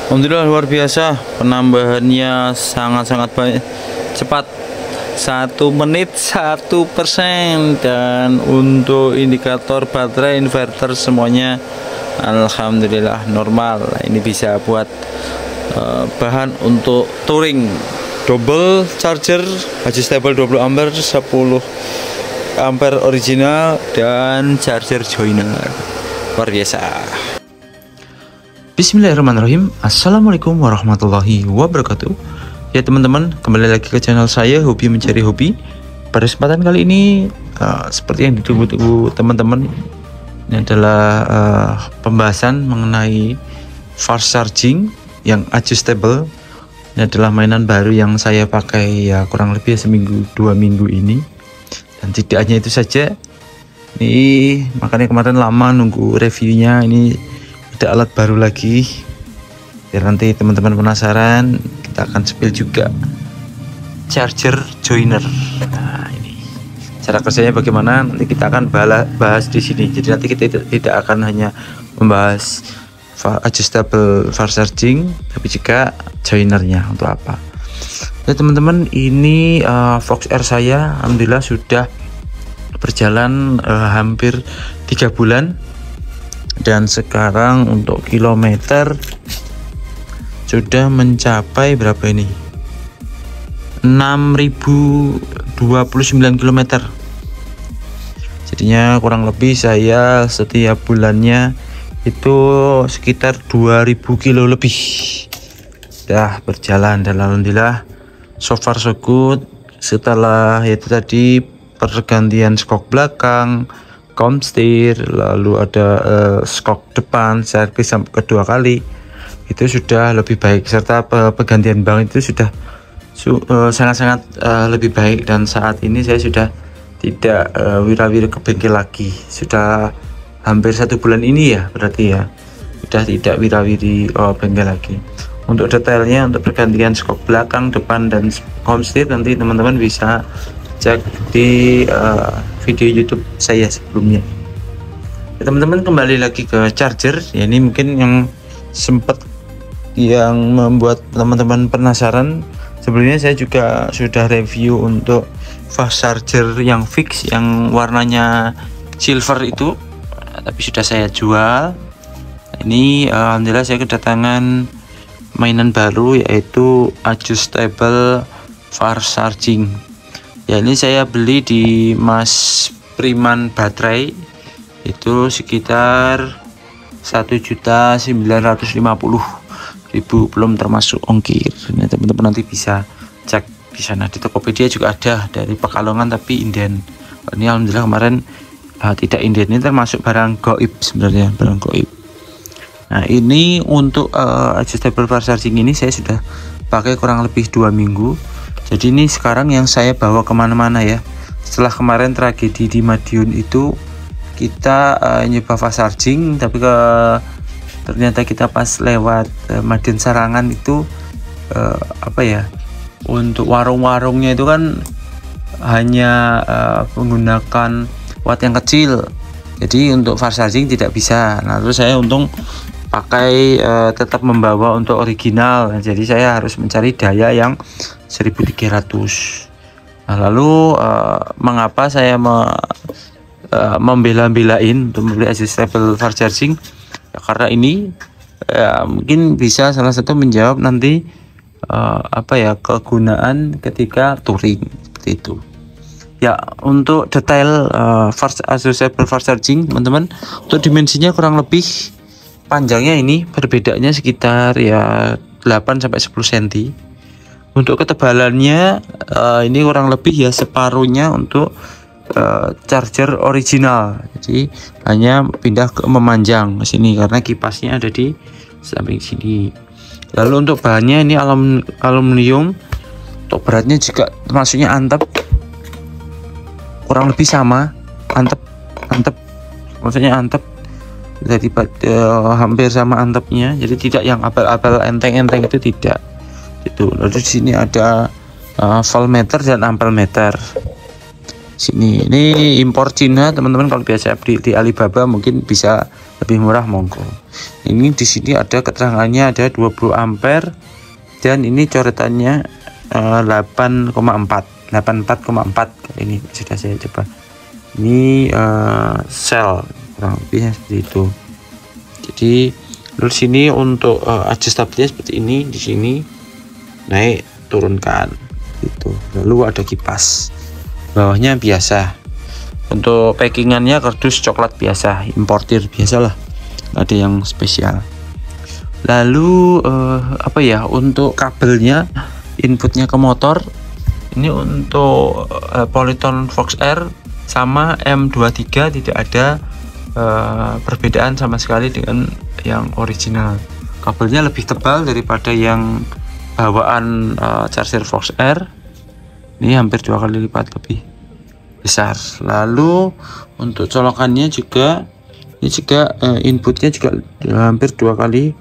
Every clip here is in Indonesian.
Alhamdulillah luar biasa, penambahannya sangat-sangat baik, cepat, 1 menit 1%. Dan untuk indikator baterai inverter semuanya alhamdulillah normal. Ini bisa buat bahan untuk touring. Double charger adjustable 20 ampere, 10 ampere original, dan charger joiner. Luar biasa. Bismillahirrahmanirrahim. Assalamualaikum warahmatullahi wabarakatuh. Ya teman-teman, kembali lagi ke channel saya, Hobi Mencari Hobi. Pada kesempatan kali ini seperti yang ditunggu-tunggu teman-teman, ini adalah pembahasan mengenai fast charging yang adjustable. Ini adalah mainan baru yang saya pakai ya kurang lebih seminggu 2 minggu ini. Dan tidak hanya itu saja, ini makanya kemarin lama nunggu reviewnya. Ini ada alat baru lagi, biar nanti teman-teman penasaran, kita akan spill juga charger joiner. Nah, ini cara kerjanya bagaimana, nanti kita akan bahas di sini. Jadi nanti kita tidak akan hanya membahas adjustable fast charging, tapi juga joinernya untuk apa. Ya teman-teman, ini Fox R saya alhamdulillah sudah berjalan hampir 3 bulan. Dan sekarang untuk kilometer sudah mencapai berapa ini, 6029 km. Jadinya kurang lebih saya setiap bulannya itu sekitar 2000 kilo lebih dah berjalan. Dan alhamdulillah so far so good. Setelah itu tadi pergantian skok belakang, komstir, lalu ada skok depan servis kedua kali, itu sudah lebih baik, serta pergantian ban itu sudah sangat-sangat lebih baik. Dan saat ini saya sudah tidak wira-wiri ke bengkel lagi, sudah hampir 1 bulan ini ya, berarti ya sudah tidak wira-wiri bengkel lagi. Untuk detailnya, untuk pergantian skok belakang, depan, dan komstir, nanti teman-teman bisa cek di video YouTube saya sebelumnya. Ya, teman-teman, kembali lagi ke charger ya, ini mungkin yang sempat yang membuat teman-teman penasaran. Sebelumnya saya juga sudah review untuk fast charger yang fix, yang warnanya silver itu, tapi sudah saya jual. Ini alhamdulillah saya kedatangan mainan baru, yaitu adjustable fast charging. Ya, ini saya beli di Mas Priman Baterai, itu sekitar 1.950.000, belum termasuk ongkir. Ini teman-teman nanti bisa cek di sana. Di Tokopedia juga ada dari Pekalongan tapi inden. Ini alhamdulillah kemarin tidak inden, ini termasuk barang goib sebenarnya, barang goib. Nah, ini untuk adjustable fast charging ini saya sudah pakai kurang lebih 2 minggu. Jadi ini sekarang yang saya bawa kemana-mana ya. Setelah kemarin tragedi di Madiun itu, kita nyoba fast charging, tapi ternyata kita pas lewat Madiun Sarangan itu apa ya, untuk warung-warungnya itu kan hanya menggunakan watt yang kecil. Jadi untuk fast charging tidak bisa. Nah, terus saya untung pakai tetap membawa untuk original. Jadi saya harus mencari daya yang 1300. Nah, lalu mengapa saya membela-belain untuk membeli adjustable fast charging ya, karena ini mungkin bisa salah satu menjawab nanti apa ya, kegunaan ketika touring seperti itu ya. Untuk detail adjustable fast charging teman-teman, untuk dimensinya kurang lebih panjangnya ini perbedaannya sekitar ya 8-10 cm. Untuk ketebalannya ini kurang lebih ya separuhnya untuk charger original. Jadi hanya pindah ke memanjang ke sini karena kipasnya ada di samping sini. Lalu untuk bahannya ini aluminium. Untuk beratnya juga termasuknya antep, kurang lebih sama, antep maksudnya antep, jadi hampir sama antepnya. Jadi tidak yang abal-abal enteng-enteng, itu tidak. Itu lalu di sini ada voltmeter dan ampermeter. Sini ini impor Cina teman-teman. Kalau biasa di Alibaba mungkin bisa lebih murah monggo. Ini di sini ada keterangannya, ada 20 ampere dan ini coretannya 84,4 ini sudah saya coba. Ini sel kurang lebihnya seperti itu. Jadi lalu sini untuk adjustable seperti ini, di sini naik turunkan gitu. Lalu ada kipas, bawahnya biasa. Untuk packingannya kardus coklat biasa, importir biasalah, ada yang spesial. Lalu apa ya, untuk kabelnya inputnya ke motor ini untuk Polytone Fox R sama M23 tidak ada perbedaan sama sekali dengan yang original. Kabelnya lebih tebal daripada yang bawaan charger Fox R, ini hampir 2 kali lipat lebih besar. Lalu untuk colokannya juga, ini juga inputnya juga hampir 2 kali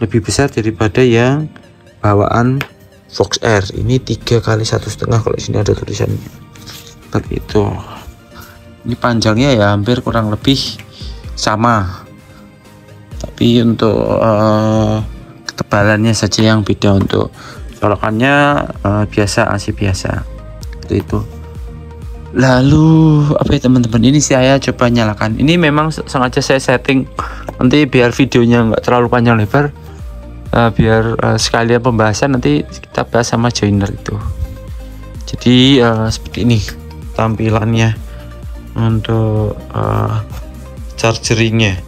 lebih besar daripada yang bawaan Fox R. Ini 3 kali 1,5 kalau sini ada tulisannya seperti itu. Ini panjangnya ya hampir kurang lebih sama, tapi untuk ketebalannya saja yang beda. Untuk colokannya biasa, AC biasa seperti itu. Lalu apa ya teman-teman, ini saya coba nyalakan. Ini memang sengaja saya setting nanti biar videonya nggak terlalu panjang lebar, biar sekalian pembahasan nanti kita bahas sama joiner itu. Jadi seperti ini tampilannya untuk chargeringnya.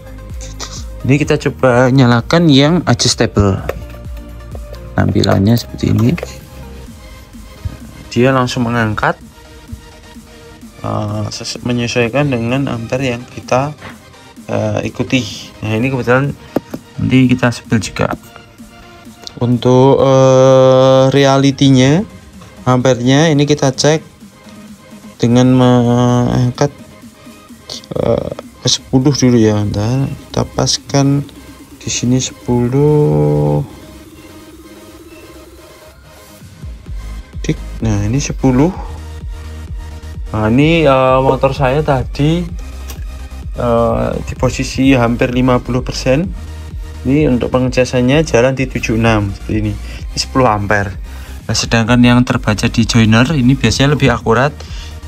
Ini kita coba nyalakan yang adjustable. Tampilannya seperti ini, dia langsung mengangkat menyesuaikan dengan ampere yang kita ikuti. Nah ini kebetulan nanti kita sebel juga. Untuk realitinya ampernya ini kita cek dengan mengangkat ke 10 dulu ya. Bentar, kita paskan di sini 10. Nah ini 10. Nah ini motor saya tadi di posisi hampir 50%. Ini untuk pengecasannya jalan di 76 seperti ini 10 ampere. Nah, sedangkan yang terbaca di joiner ini biasanya lebih akurat,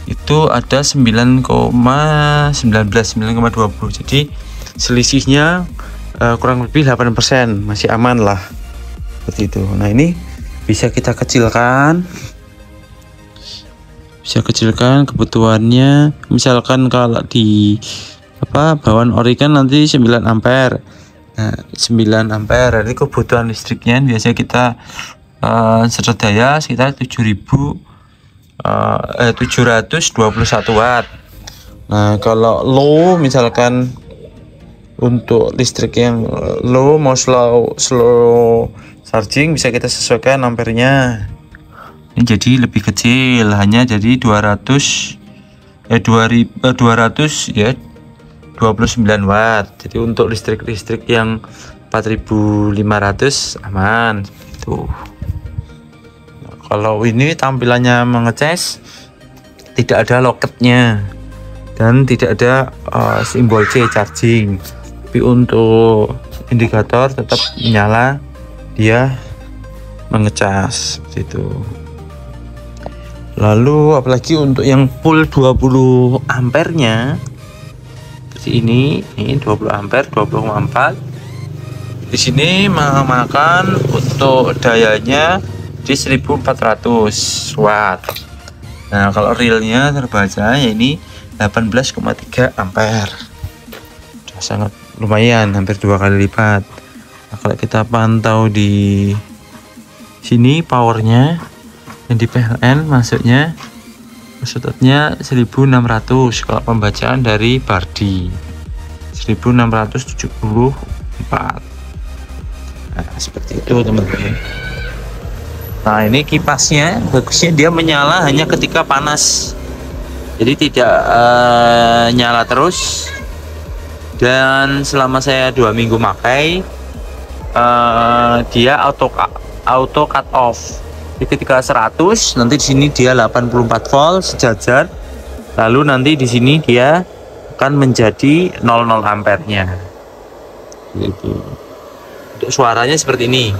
itu ada 9,19 9,20. Jadi selisihnya kurang lebih 8%, masih aman lah seperti itu. Nah ini bisa kita kecilkan, kebutuhannya. Misalkan kalau di bawaan ori kan nanti 9 ampere. Nah 9 ampere ini kebutuhan listriknya biasanya kita serdaya sekitar 721 watt. Nah kalau low, misalkan untuk listrik yang low mau slow charging, bisa kita sesuaikan ampernya. Ini jadi lebih kecil, hanya jadi 200 ya 29 watt. Jadi untuk listrik yang 4500 aman itu. Nah, kalau ini tampilannya mengecas, tidak ada loketnya dan tidak ada simbol C charging, tapi untuk indikator tetap menyala, dia mengecas seperti itu. Lalu apalagi untuk yang full 20 ampernya seperti ini 20 ampere 20,4. Di sini memakan untuk dayanya di 1400 watt. Nah kalau realnya terbaca ya ini 18,3 ampere. Sudah sangat lumayan, hampir 2 kali lipat. Nah, kalau kita pantau di sini powernya yang di PLN masuknya 1600, kalau pembacaan dari Bardi 1674. Nah, seperti itu teman-teman. Nah ini kipasnya bagusnya dia menyala hanya ketika panas, jadi tidak nyala terus. Dan selama saya 2 minggu pakai, dia auto cut off. Jadi ketika 100, nanti di sini dia 84 volt sejajar, lalu nanti di sini dia akan menjadi 00 ampernya gitu. Untuk suaranya seperti ini.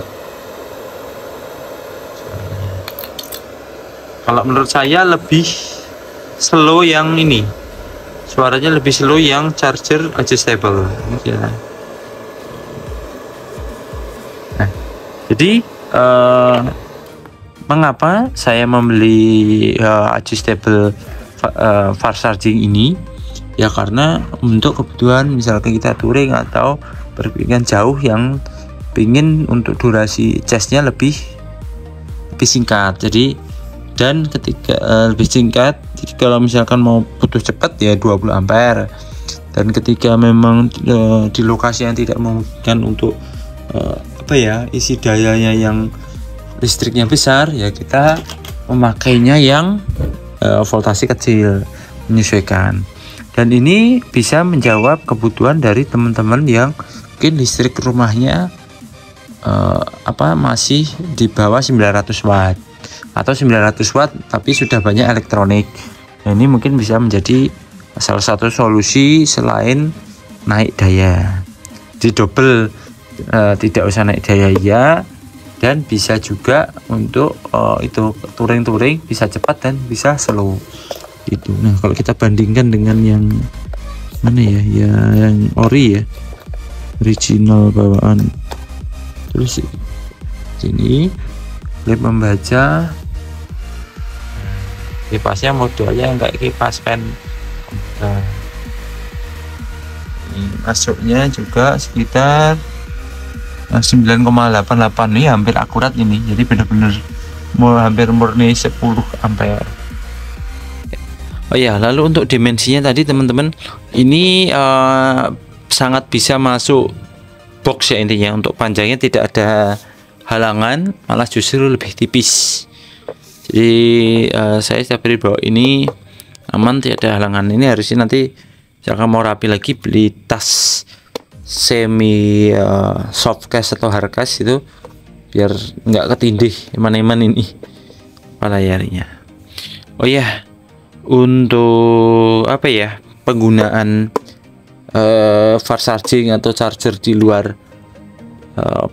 Kalau menurut saya lebih slow yang ini, suaranya lebih slow yang charger adjustable ya. Nah, jadi mengapa saya membeli adjustable fast charging ini? Ya karena untuk kebutuhan misalkan kita touring atau perpindahan jauh yang pingin untuk durasi charge-nya lebih singkat. Jadi dan ketika lebih singkat, jadi kalau misalkan mau putus cepat ya 20 ampere, dan ketika memang di lokasi yang tidak memungkinkan untuk isi dayanya yang listriknya besar, ya kita memakainya yang voltase kecil, menyesuaikan. Dan ini bisa menjawab kebutuhan dari teman-teman yang mungkin listrik rumahnya masih di bawah 900 watt atau 900 watt tapi sudah banyak elektronik. Nah, ini mungkin bisa menjadi salah satu solusi selain naik daya. Di double tidak usah naik daya ya, dan bisa juga untuk itu touring bisa cepat dan bisa slow itu. Nah, kalau kita bandingkan dengan yang mana ya, yang ori ya, original bawaan, terus sini klip membaca, kipasnya modelnya kayak kipas pen. Nah, ini masuknya juga sekitar 9,88, ini hampir akurat ini, jadi benar-benar hampir murni 10 ampere. Oh ya, lalu untuk dimensinya tadi teman-teman, ini sangat bisa masuk box ya, intinya untuk panjangnya tidak ada halangan, malah justru lebih tipis. Jadi saya setiap beri bahwa ini aman, tidak ada halangan. Ini harusnya nanti jangan mau rapi lagi beli tas semi soft case atau hard case itu, biar nggak ketindih eman-eman ini layarnya. Oh ya, untuk penggunaan fast charging atau charger di luar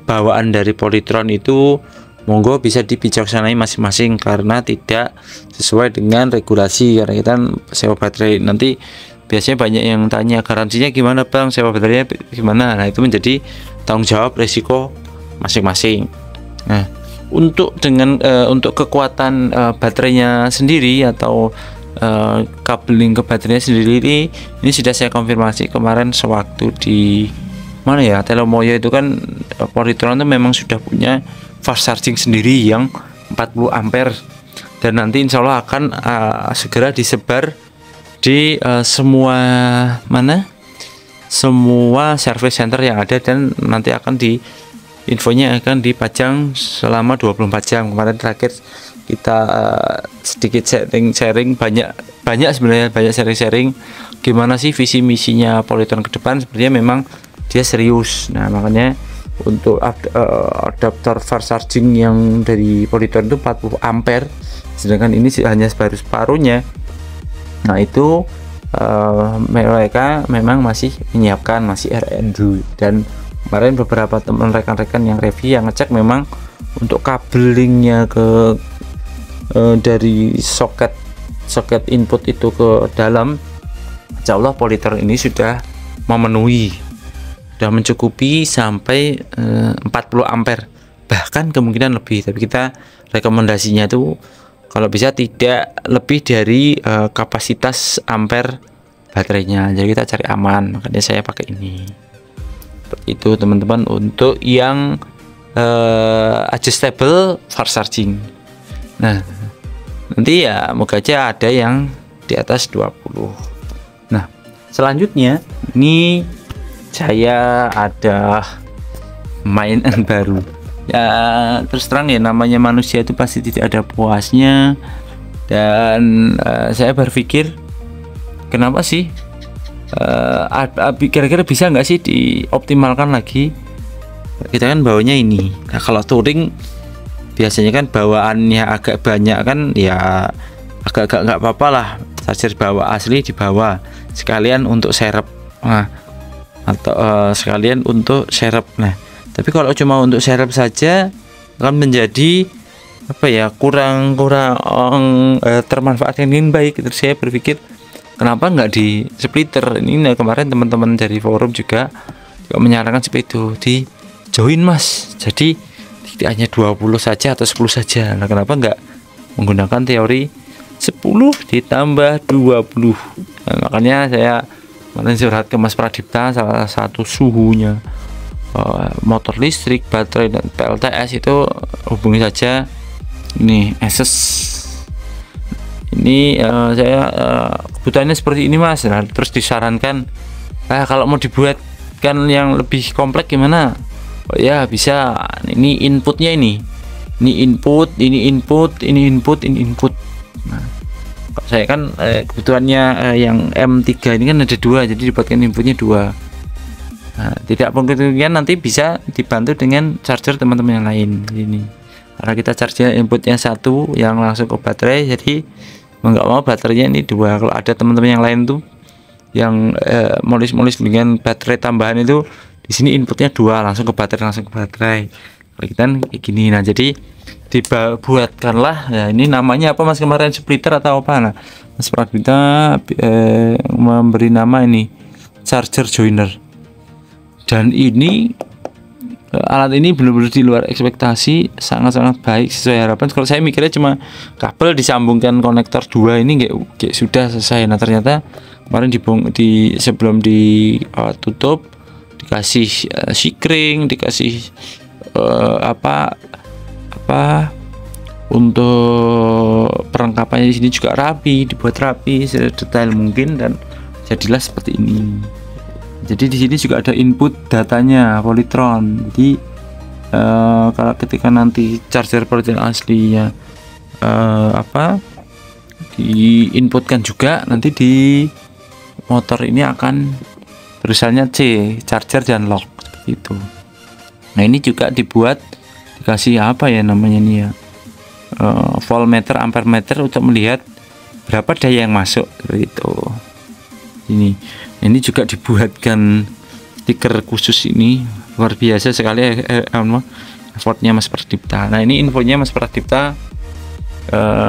bawaan dari Polytron itu, monggo bisa dibijaksanai masing-masing karena tidak sesuai dengan regulasi. Karena kita sewa baterai, nanti biasanya banyak yang tanya garansinya gimana bang, sewa baterainya gimana. Nah, itu menjadi tanggung jawab resiko masing-masing. Nah, untuk kekuatan baterainya sendiri atau kabling ke baterainya sendiri, ini sudah saya konfirmasi kemarin sewaktu di mana ya, Telemoyo itu kan Polytron itu memang sudah punya fast charging sendiri yang 40 ampere, dan nanti insya Allah akan segera disebar di semua service center yang ada, dan nanti akan infonya akan dipajang selama 24 jam. Kemarin terakhir kita sedikit sharing banyak sebenarnya, banyak sharing gimana sih visi misinya Polytron ke depan. Sepertinya memang dia serius. Nah, makanya untuk adaptor fast charging yang dari Polytron itu 40 ampere, sedangkan ini hanya separuhnya. Nah, itu mereka memang masih menyiapkan, masih R&D. Dan kemarin beberapa teman rekan-rekan yang review yang ngecek, memang untuk kabelingnya ke dari soket input itu ke dalam, insya Allah Polytron ini sudah memenuhi, sudah mencukupi sampai 40 ampere, bahkan kemungkinan lebih. Tapi kita rekomendasinya itu kalau bisa tidak lebih dari kapasitas ampere baterainya, jadi kita cari aman, makanya saya pakai ini. Seperti itu teman-teman untuk yang adjustable fast charging. Nah, nanti ya moga aja ada yang di atas 20. Nah, selanjutnya ini saya ada mainan baru. Ya terus terang ya, namanya manusia itu pasti tidak ada puasnya. Dan saya berpikir, kenapa sih kira-kira bisa nggak sih dioptimalkan lagi? Kita kan bawanya ini. Nah, kalau touring biasanya kan bawaannya agak banyak kan, ya agak-agak nggak apa-apa lah, charger bawa asli dibawa sekalian untuk serep. Nah, atau sekalian untuk serep. Nah, tapi kalau cuma untuk serep saja akan menjadi apa ya, kurang termanfaatkan dengan baik. Terus saya berpikir kenapa nggak di splitter ini. Nah, kemarin teman-teman dari forum juga menyarankan seperti itu, di join mas, jadi tidak hanya 20 saja atau 10 saja. Nah, kenapa nggak menggunakan teori 10 ditambah 20. Nah, makanya saya kemarin curhat ke Mas Pradipta, salah satu suhunya motor listrik, baterai dan PLTS itu hubungi saja ini Asus. Ini saya kebutuhannya seperti ini mas. Nah, terus disarankan kalau mau dibuatkan yang lebih kompleks gimana? Oh ya bisa, ini inputnya ini input, ini input, ini input, ini input. Nah, saya kan kebutuhannya yang M3 ini kan ada 2, jadi dibuatkan inputnya 2. Nah, tidak mungkin nanti bisa dibantu dengan charger teman-teman yang lain ini, karena kita charge inputnya 1 yang langsung ke baterai, jadi mau nggak mau baterainya ini 2. Kalau ada teman-teman yang lain tuh yang molis-molis dengan baterai tambahan itu, di sini inputnya 2 langsung ke baterai, kalau kita kayak gini. Nah, jadi dibuatkanlah ya, ini namanya apa mas kemarin, splitter atau apa? Nah, Mas Pradipta memberi nama ini charger joiner. Dan ini alat ini benar-benar di luar ekspektasi, sangat-sangat baik sesuai harapan. Kalau saya mikirnya cuma kabel disambungkan konektor 2 ini kayak sudah selesai. Nah, ternyata kemarin sebelum ditutup dikasih sikring, dikasih apa untuk perlengkapannya di sini juga rapi, dibuat rapi sedetail mungkin, dan jadilah seperti ini. Jadi di sini juga ada input datanya Polytron. Jadi kalau ketika nanti charger Polytron aslinya diinputkan juga, nanti di motor ini akan tulisannya C, charger dan lock, seperti itu. Nah, ini juga dikasih apa ya namanya ini ya, voltmeter, ampermeter untuk melihat berapa daya yang masuk, seperti itu. Ini juga dibuatkan stiker khusus, ini luar biasa sekali effortnya Mas Pradipta. Nah, ini infonya Mas Pradipta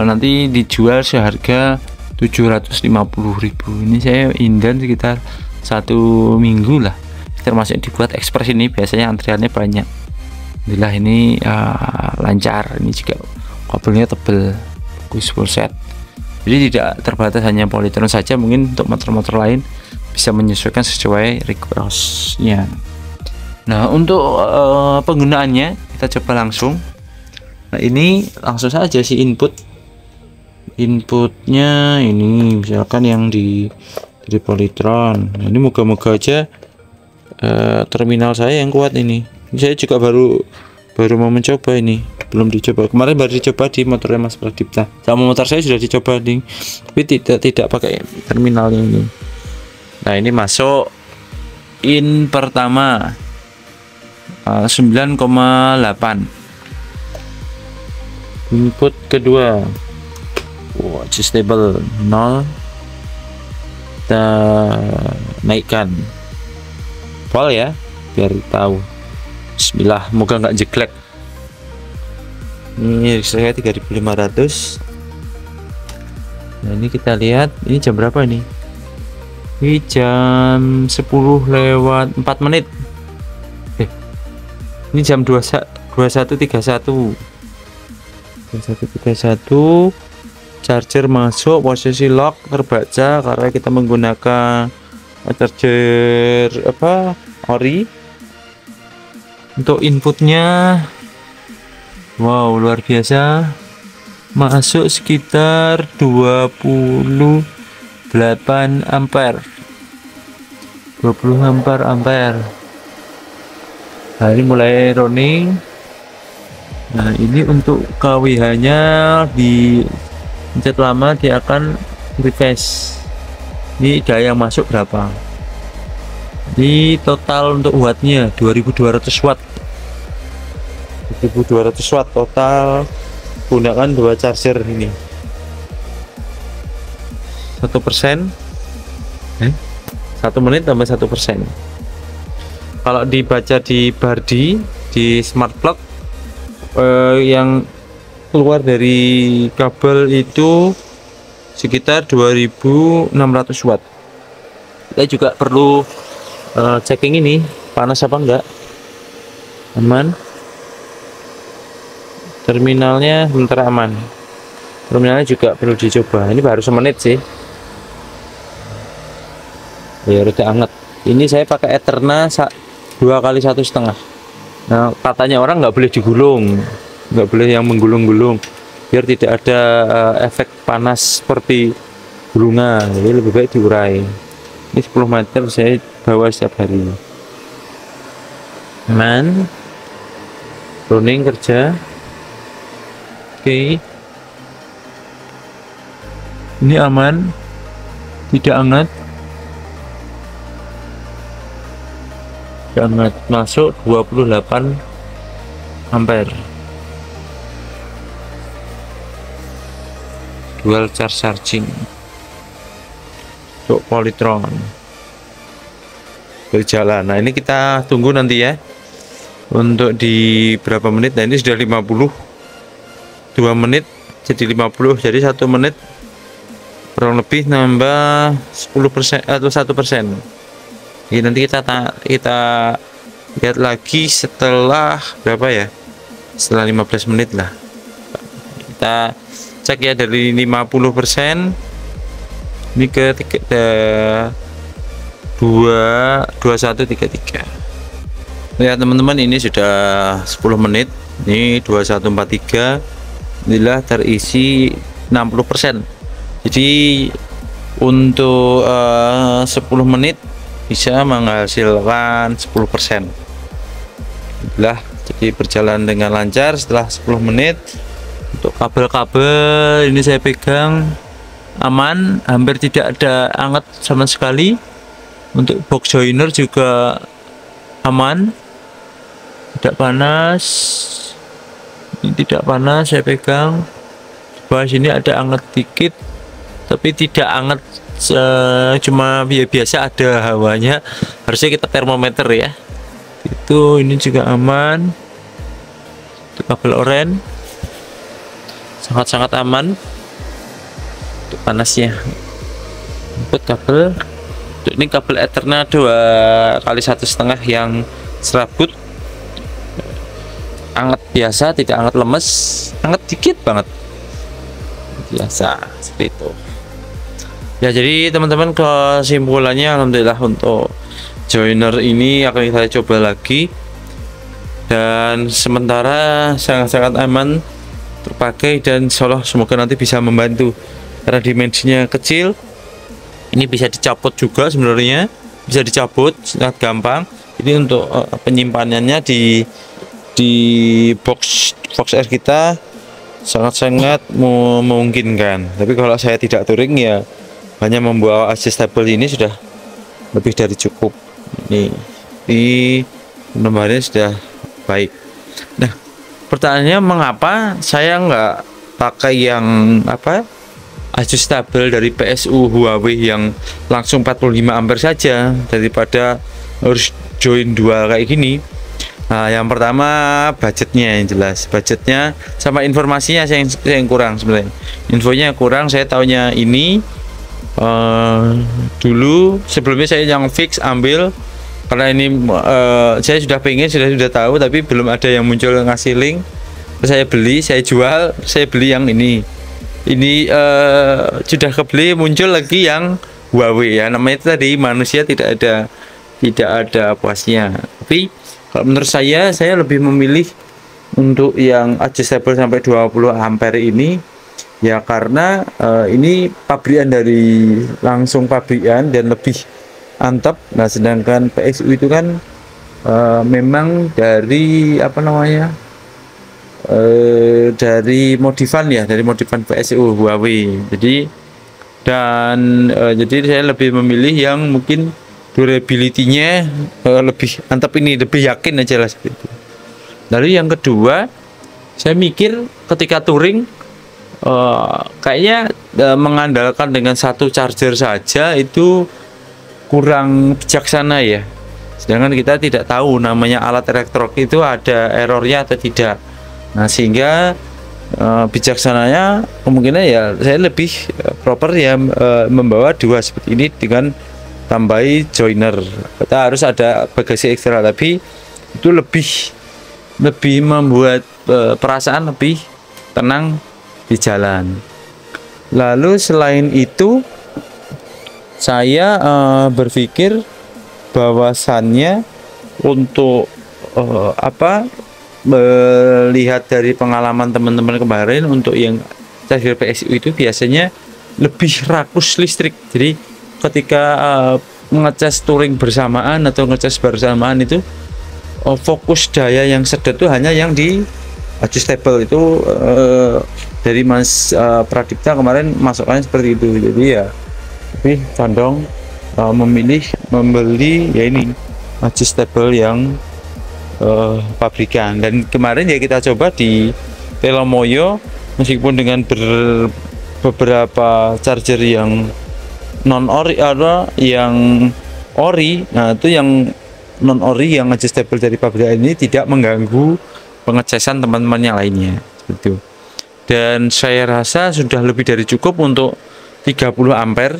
nanti dijual seharga 750.000. Ini saya indan sekitar 1 minggu lah, termasuk dibuat ekspres. Ini biasanya antriannya banyak. Alhamdulillah ini lancar. Ini juga kabelnya tebel, bagus, full set. Jadi tidak terbatas hanya Polytron saja, mungkin untuk motor-motor lain bisa menyesuaikan sesuai request-nya. Nah, untuk penggunaannya kita coba langsung. Nah, ini langsung saja sih inputnya ini misalkan yang dari Polytron. Nah, ini moga-moga aja terminal saya yang kuat ini. Saya juga baru mau mencoba, ini belum dicoba. Kemarin baru dicoba di motornya Mas Pradipta. Sama motor saya sudah dicoba nih, tapi tidak pakai terminal ini. Nah, ini masuk in pertama 9,8. Input kedua adjustable 0. Kita naikkan volt ya biar tahu. Bismillah, moga nggak jeglek. Ini saya 3.500. Nah, ini kita lihat ini jam berapa ini? Ini jam 10:04. Ini jam 21.31. Charger masuk, posisi lock terbaca karena kita menggunakan charger ori. Untuk inputnya wow, luar biasa, masuk sekitar 28 ampere. Nah, ini mulai running. Nah, ini untuk KWH nya di pencet lama dia akan refresh. Ini daya yang masuk berapa? Di total untuk wattnya 2200 watt. 1200 watt total, gunakan 2 charger ini. 1%, 1 menit tambah 1%. Kalau dibaca di Bardi di smart plug, yang keluar dari kabel itu sekitar 2600 watt. Kita juga perlu checking ini panas apa enggak. Aman. Terminalnya sementara aman. Terminalnya juga perlu dicoba. Ini baru semenit sih. Ya udah anget. Ini saya pakai Eterna 2 kali 1,5. Nah, katanya orang nggak boleh digulung, nggak boleh yang menggulung-gulung, biar tidak ada efek panas seperti gulungan. Jadi lebih baik diurai. Ini 10 meter saya bawa setiap hari. Aman. Running kerja. Oke. Ini aman, tidak hangat. Hangat, masuk 28 ampere. Dual charging untuk Polytron berjalan. Nah, ini kita tunggu nanti ya untuk di berapa menit. Nah, ini sudah 52 menit jadi 50, jadi 1 menit kurang lebih nambah 10% atau 1%. Ini nanti kita lihat lagi setelah berapa ya, setelah 15 menit lah. Kita cek ya, dari 50% ini ke 2133. Ya teman-teman, ini sudah 10 menit. Ini 2143. Inilah terisi 60%. Jadi untuk 10 menit bisa menghasilkan 10%. Inilah, jadi berjalan dengan lancar setelah 10 menit. Untuk kabel-kabel ini saya pegang aman, hampir tidak ada anget sama sekali. Untuk box joiner juga aman, tidak panas. Ini tidak panas, saya pegang. Di bawah sini ada anget dikit, tapi tidak anget, cuma biasa ada hawanya. Harusnya kita termometer ya. Itu ini juga aman. Itu kabel oranye sangat-sangat aman untuk panasnya. Input kabel. Untuk ini kabel Eterna 2 kali 1,5 yang serabut. Anget biasa, tidak anget lemes, anget dikit banget. Biasa seperti itu. Ya, jadi teman-teman, kesimpulannya alhamdulillah untuk joiner ini akan saya coba lagi, dan sementara sangat-sangat aman terpakai, dan insyaallah semoga nanti bisa membantu karena dimensinya kecil. Ini bisa dicabut juga, sebenarnya bisa dicabut sangat gampang. Ini untuk penyimpanannya di box air kita sangat-sangat memungkinkan. Tapi kalau saya tidak touring ya hanya membawa adjustable ini sudah lebih dari cukup. Ini nomornya sudah baik. Nah, pertanyaannya mengapa saya nggak pakai yang adjustable dari PSU Huawei yang langsung 45 ampere saja daripada harus join dual kayak gini. Nah, yang pertama budgetnya, yang jelas budgetnya sama informasinya yang kurang sebenarnya. Infonya kurang, saya taunya ini dulu sebelumnya saya yang fix ambil, karena ini saya sudah sudah tahu, tapi belum ada yang muncul ngasih link. Saya beli, saya jual, saya beli yang ini sudah kebeli, muncul lagi yang Huawei ya, namanya itu tadi manusia tidak ada puasnya. Tapi kalau menurut saya lebih memilih untuk yang adjustable sampai 20 ampere ini ya, karena ini pabrikan dari langsung pabrikan dan lebih antep. Nah, sedangkan PSU itu kan memang dari dari modifan ya, dari modifan PSU Huawei. Jadi jadi saya lebih memilih yang mungkin durability-nya lebih antep, ini lebih yakin aja lah seperti itu. Lalu yang kedua, saya mikir ketika touring kayaknya mengandalkan dengan satu charger saja itu kurang bijaksana ya. sedangkan kita tidak tahu namanya alat elektronik itu ada errornya atau tidak. Nah, sehingga bijaksananya kemungkinan ya saya lebih proper ya membawa dua seperti ini dengan tambahi joiner. Kita harus ada bagasi ekstra, tapi itu lebih membuat perasaan lebih tenang di jalan. Lalu selain itu saya berpikir bahwasannya untuk melihat dari pengalaman teman-teman kemarin, untuk yang charger PSU itu biasanya lebih rakus listrik. Jadi ketika ngecas touring bersamaan atau ngecas bersamaan itu fokus daya yang sedot itu hanya yang di adjustable itu, dari Mas Pradipta kemarin masukannya seperti itu. Jadi ya lebih condong membeli ya ini adjustable yang pabrikan. Dan kemarin ya kita coba di Telomoyo, meskipun dengan beberapa charger yang non ori, ada yang ori. Nah, itu yang non ori yang adjustable dari pabrikan ini tidak mengganggu pengecasan teman-teman yang lainnya seperti itu. Dan saya rasa sudah lebih dari cukup untuk 30 ampere,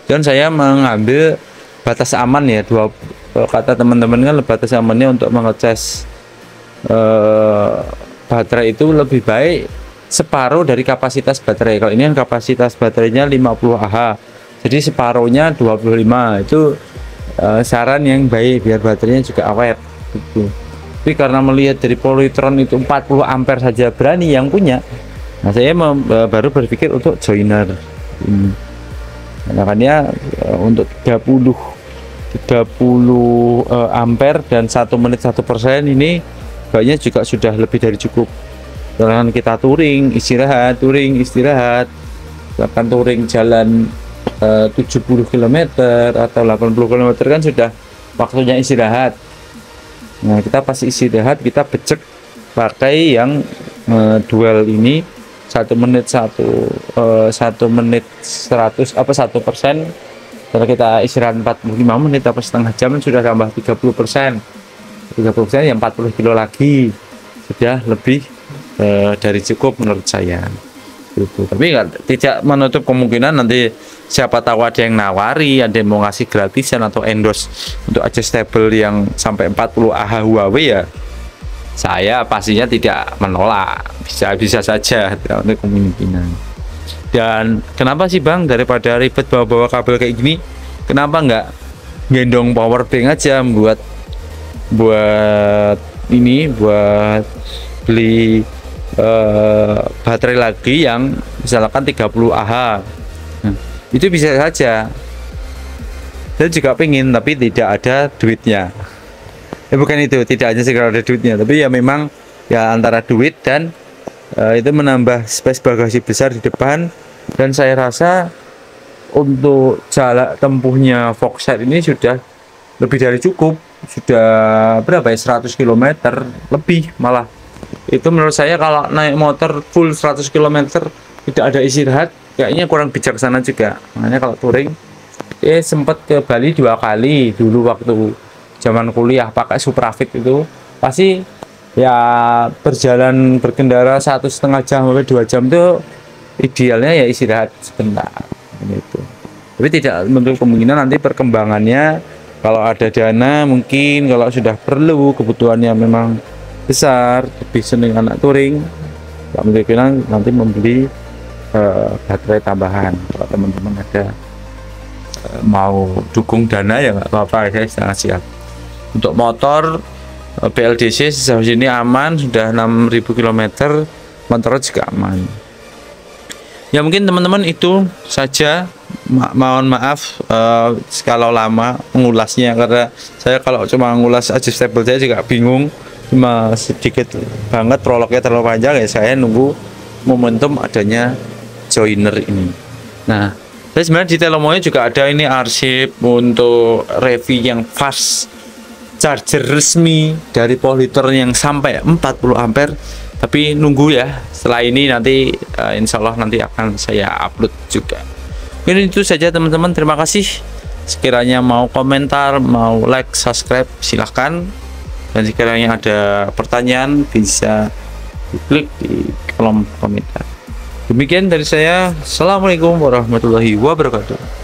dan saya mengambil batas aman ya, kata teman-teman kan batas amannya untuk mengecas baterai itu lebih baik separuh dari kapasitas baterai. Kalau ini kan kapasitas baterainya 50 Ah, jadi separuhnya 25. Itu saran yang baik biar baterainya juga awet gitu. Tapi karena melihat dari Polytron itu 40 ampere saja berani yang punya, nah saya baru berpikir untuk joiner ini. Makanya untuk 30 ampere dan 1 menit 1% ini kayaknya juga sudah lebih dari cukup. Jangan kita touring istirahat, bahkan touring jalan 70 km atau 80 km kan sudah waktunya istirahat. Nah, kita pasti istirahat, kita becek pakai yang dual ini 1 menit 1 menit 100 apa 1%. Kalau kita istirahat 45 menit atau setengah jam sudah tambah 30%. 30% yang 40 kilo lagi sudah lebih dari cukup menurut saya. Gitu. Tapi tidak menutup kemungkinan nanti siapa tahu ada yang nawari, ada yang mau ngasih gratisan atau endorse untuk adjustable yang sampai 40 Ah Huawei, ya saya pastinya tidak menolak, bisa saja, tidak ada kemungkinan. Dan kenapa sih Bang, daripada ribet bawa-bawa kabel kayak gini, kenapa nggak gendong power bank aja buat beli baterai lagi yang misalkan 30 Ah. Nah, itu bisa saja. Saya juga pengen, tapi tidak ada duitnya. Bukan itu, tidak hanya sekedar ada duitnya, tapi ya memang ya antara duit dan itu menambah space bagasi besar di depan. Dan saya rasa untuk jarak tempuhnya Voxite ini sudah lebih dari cukup, sudah berapa ya, 100 km lebih malah. Itu menurut saya kalau naik motor full 100 km tidak ada istirahat kayaknya kurang bijaksana juga. Makanya kalau touring sempat ke Bali 2 kali dulu waktu zaman kuliah pakai Suprafit, itu pasti ya berkendara 1,5 jam sampai 2 jam itu idealnya ya istirahat sebentar gitu. Tapi tidak menutup kemungkinan nanti perkembangannya kalau ada dana, mungkin kalau sudah perlu kebutuhannya memang besar, lebih seneng anak touring, kemungkinan nanti membeli baterai tambahan. Kalau teman-teman ada mau dukung dana ya nggak apa-apa, saya sangat siap. Untuk motor BLDC sejauh ini aman, sudah 6.000 km, motor juga aman. Ya mungkin teman-teman itu saja. Mohon maaf kalau lama mengulasnya, karena saya kalau cuma ngulas adjustable saya juga bingung, cuma sedikit banget, prolognya terlalu panjang ya, saya nunggu momentum adanya joiner ini. Nah, saya sebenarnya di Telomoyo juga ada ini arsip untuk review yang fast charger resmi dari Polytron yang sampai 40 ampere, tapi nunggu ya, setelah ini nanti insya Allah nanti akan saya upload juga. Mungkin itu saja teman-teman, terima kasih Sekiranya mau komentar, mau like, subscribe, silahkan. Dan sekiranya ada pertanyaan bisa diklik di kolom komentar. Demikian dari saya. Assalamualaikum warahmatullahi wabarakatuh.